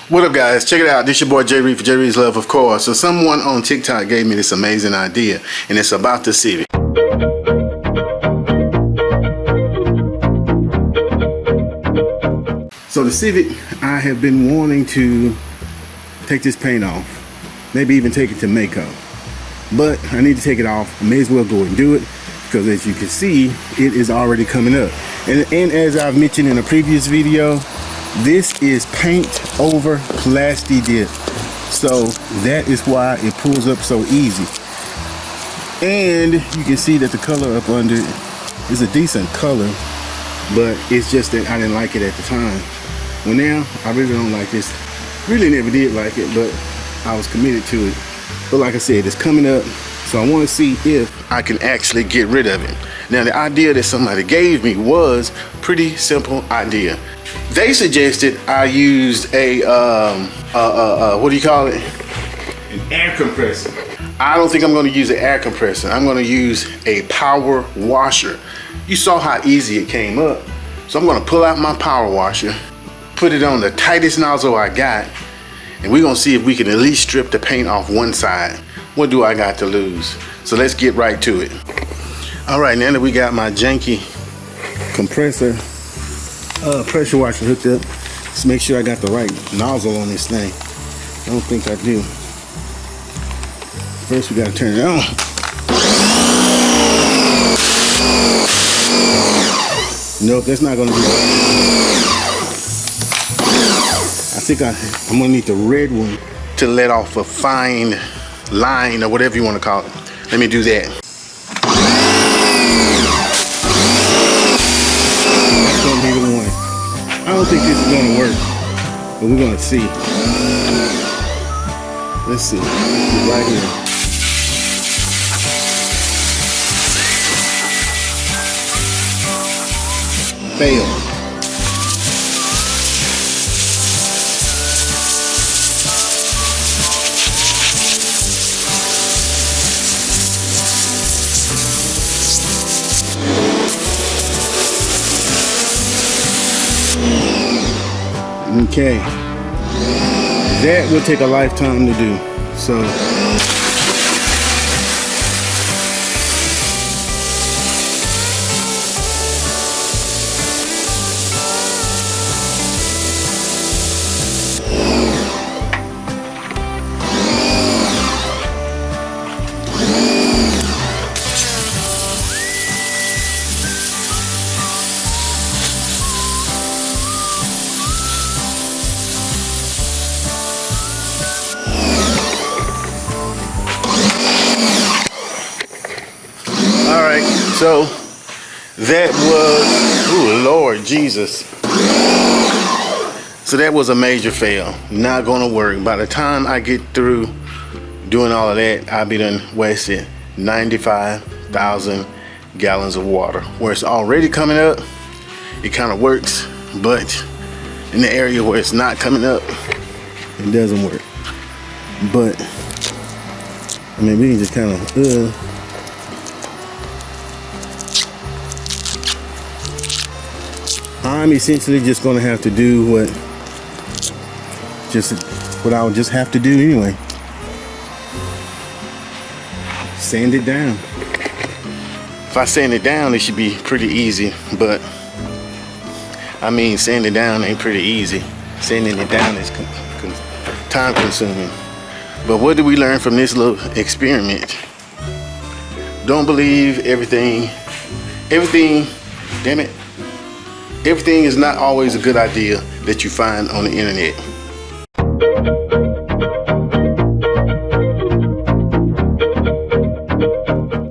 What up, guys? Check it out. This your boy J Reed for J Reed's Love, of course. So someone on TikTok gave me this amazing idea, and it's about the Civic. So the Civic, I have been wanting to take this paint off, maybe even take it to makeup, but I need to take it off. I may as well go and do it because, as you can see, it is already coming up. And as I've mentioned in a previous video, this is paint over plasti dip, so that is why it pulls up so easy. And you can see that the color up under is a decent color, but it's just that I didn't like it at the time. Well, now I really don't like this. Really never did like it, but I was committed to it. But like I said, it's coming up, so I want to see if I can actually get rid of it. Now, the idea that somebody gave me was pretty simple idea. They suggested I used a what do you call it? An air compressor. I don't think I'm going to use an air compressor. I'm going to use a power washer. You saw how easy it came up. So I'm going to pull out my power washer, put it on the tightest nozzle I got, and we're going to see if we can at least strip the paint off one side. What do I got to lose? So let's get right to it. All right, now that we got my janky compressor pressure washer hooked up, let's make sure I got the right nozzle on this thing. I don't think I do. First we got to turn it on. Nope, that's not going to be right. I think I'm going to need the red one to let off a fine line or whatever you want to call it. Let me do that. That's going to be the one. I don't think this is going to work, but we're going to see. Let's see. Right here. Fail. Okay, that would take a lifetime to do, so So that was, oh Lord Jesus. So that was a major fail. Not gonna work. By the time I get through doing all of that, I'll be done wasted 95,000 gallons of water. Where it's already coming up, it kind of works, but in the area where it's not coming up, it doesn't work. But I mean, we can just kind of I'm essentially just going to have to do what I would just have to do anyway. Sand it down. If I sand it down, it should be pretty easy, but I mean, sanding down ain't pretty easy. Sanding it down is time consuming. But what did we learn from this little experiment? Don't believe everything, damn it. Everything is not always a good idea that you find on the internet.